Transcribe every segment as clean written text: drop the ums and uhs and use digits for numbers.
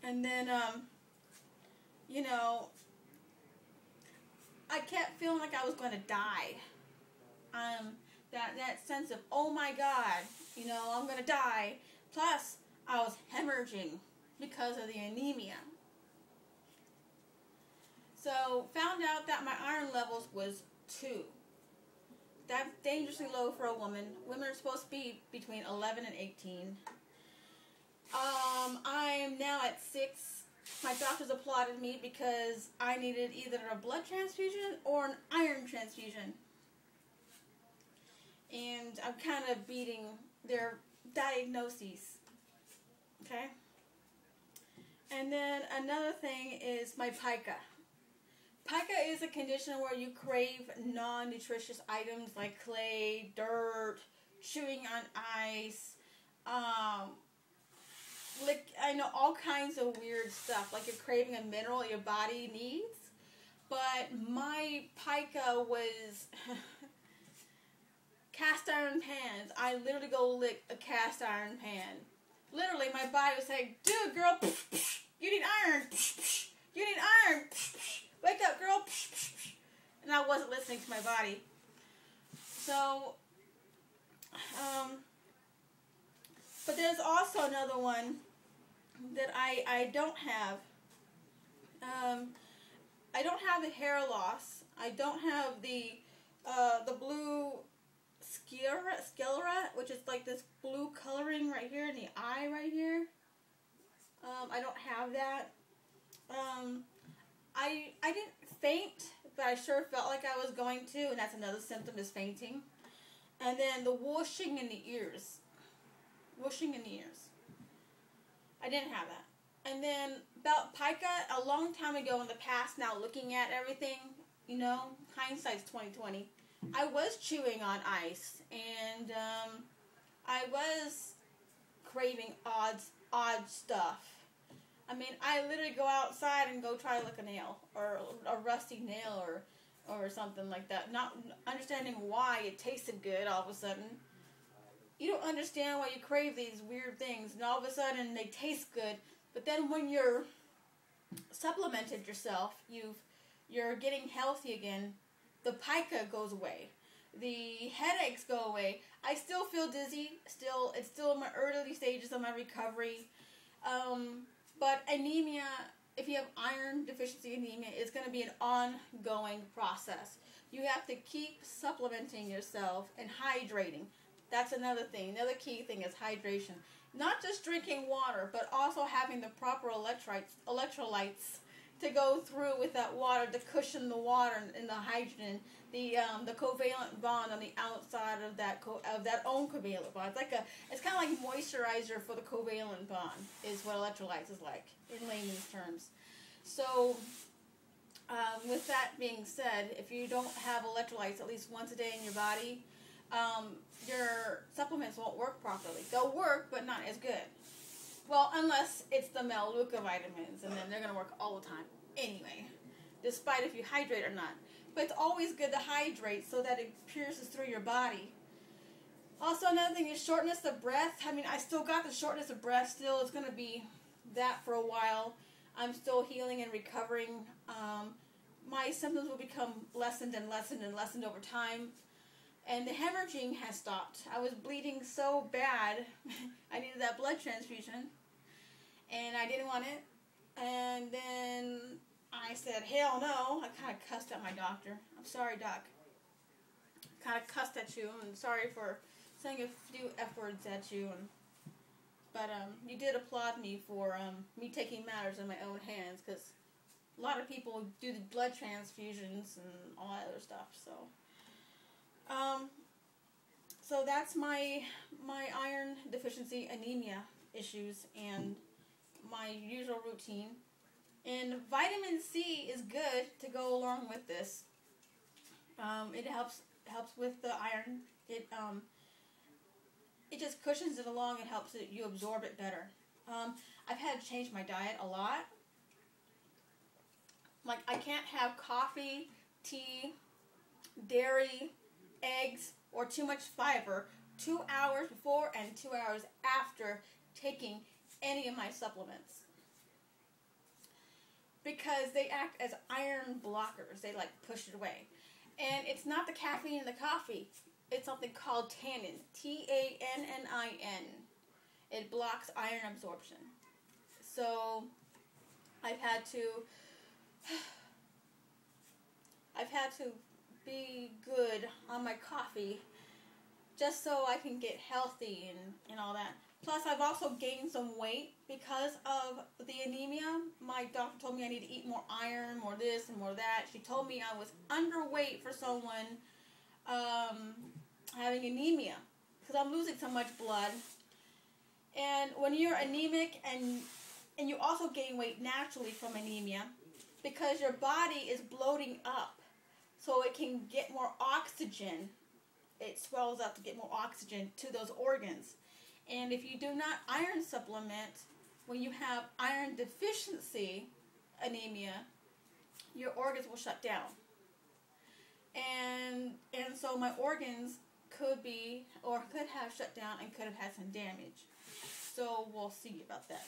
And then, you know, I kept feeling like I was going to die. That sense of, oh my God, you know, I'm going to die. Plus, I was hemorrhaging because of the anemia. So, found out that my iron levels was 2. That's dangerously low for a woman. Women are supposed to be between 11 and 18. I am now at 6. My doctors applauded me because I needed either a blood transfusion or an iron transfusion. And I'm kind of beating their diagnoses. Okay? And then another thing is my pica. Pica is a condition where you crave non-nutritious items like clay, dirt, chewing on ice, I know all kinds of weird stuff, like you're craving a mineral your body needs. But my pica was cast iron pans. I literally go lick a cast iron pan. Literally, my body was saying, dude, girl, you need iron. You need iron. Wake up, girl. And I wasn't listening to my body. So, but there's also another one that I don't have. I don't have the hair loss. I don't have the blue sclera, which is like this blue coloring right here in the eye right here. I don't have that. I didn't faint, but I sure felt like I was going to, and that's another symptom is fainting. And then the whooshing in the ears. Whooshing in the ears. I didn't have that. And then about pica, a long time ago in the past, now looking at everything, you know, hindsight's 20/20. I was chewing on ice, and I was craving odd stuff. I mean, I literally go outside and go try to lick a nail, or a rusty nail, or something like that. Not understanding why it tasted good all of a sudden. You don't understand why you crave these weird things, and all of a sudden they taste good. But then when you're supplemented yourself, you're getting healthy again, the pica goes away. The headaches go away. I still feel dizzy. It's still in my early stages of my recovery. But anemia, if you have iron deficiency anemia, it's going to be an ongoing process. You have to keep supplementing yourself and hydrating. That's another thing. Another key thing is hydration. Not just drinking water, but also having the proper electrolytes to go through with that water to cushion the water and the hydrogen, the covalent bond on the outside of that own covalent bond. It's kind of like moisturizer for the covalent bond is what electrolytes is like in layman's terms. So with that being said, if you don't have electrolytes at least once a day in your body, your supplements won't work properly. They'll work, but not as good. Well, unless it's the Melaleuca vitamins, and then they're going to work all the time anyway, despite if you hydrate or not. But it's always good to hydrate so that it pierces through your body. Also, another thing is shortness of breath. I mean, I still got the shortness of breath still. It's going to be that for a while. I'm still healing and recovering. My symptoms will become lessened and lessened and lessened over time. And the hemorrhaging has stopped. I was bleeding so bad. I needed that blood transfusion. And I didn't want it. And then I said, hell no. I kind of cussed at my doctor. I'm sorry, doc. Kind of cussed at you. And sorry for saying a few F words at you. But you did applaud me for me taking matters in my own hands. Because a lot of people do the blood transfusions and all that other stuff. So that's my iron deficiency anemia issues and my usual routine. And vitamin C is good to go along with this. It helps with the iron. It just cushions it along and helps you absorb it better. I've had to change my diet a lot. Like, I can't have coffee, tea, dairy, eggs, or too much fiber 2 hours before and 2 hours after taking any of my supplements. because they act as iron blockers. They like push it away. And it's not the caffeine in the coffee. It's something called tannin. Tannin. It blocks iron absorption. So I've had to be good on my coffee just so I can get healthy and all that. Plus, I've also gained some weight because of the anemia. My doctor told me I need to eat more iron, more this and more that. She told me I was underweight for someone having anemia because I'm losing so much blood. And when you're anemic and you also gain weight naturally from anemia because your body is bloating up so it can get more oxygen. It swells up to get more oxygen to those organs. And if you do not iron supplement, when you have iron deficiency anemia, your organs will shut down. And so my organs could have shut down and could have had some damage. So we'll see about that.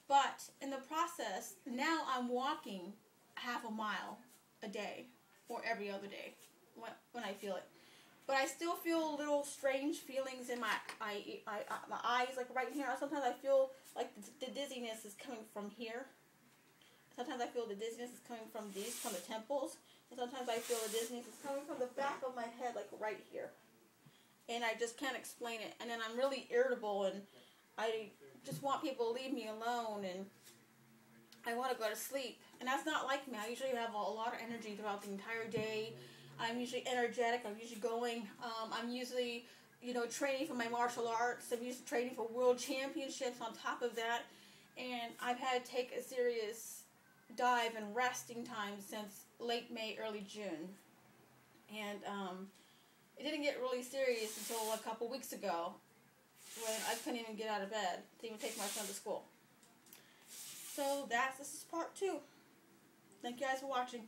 But in the process, now I'm walking half a mile a day or every other day when I feel it. But I still feel little strange feelings in my eyes, like right here. Sometimes I feel like the dizziness is coming from here. Sometimes I feel the dizziness is coming from the temples. And sometimes I feel the dizziness is coming from the back of my head, like right here. And I just can't explain it. And then I'm really irritable, and I just want people to leave me alone, and I want to go to sleep. And that's not like me. I usually have a lot of energy throughout the entire day. I'm usually energetic. I'm usually going. I'm usually, training for my martial arts. I'm usually training for world championships on top of that. And I've had to take a serious dive and resting time since late May, early June. And it didn't get really serious until a couple weeks ago when I couldn't even get out of bed to even take my son to school. So this is part 2. Thank you guys for watching.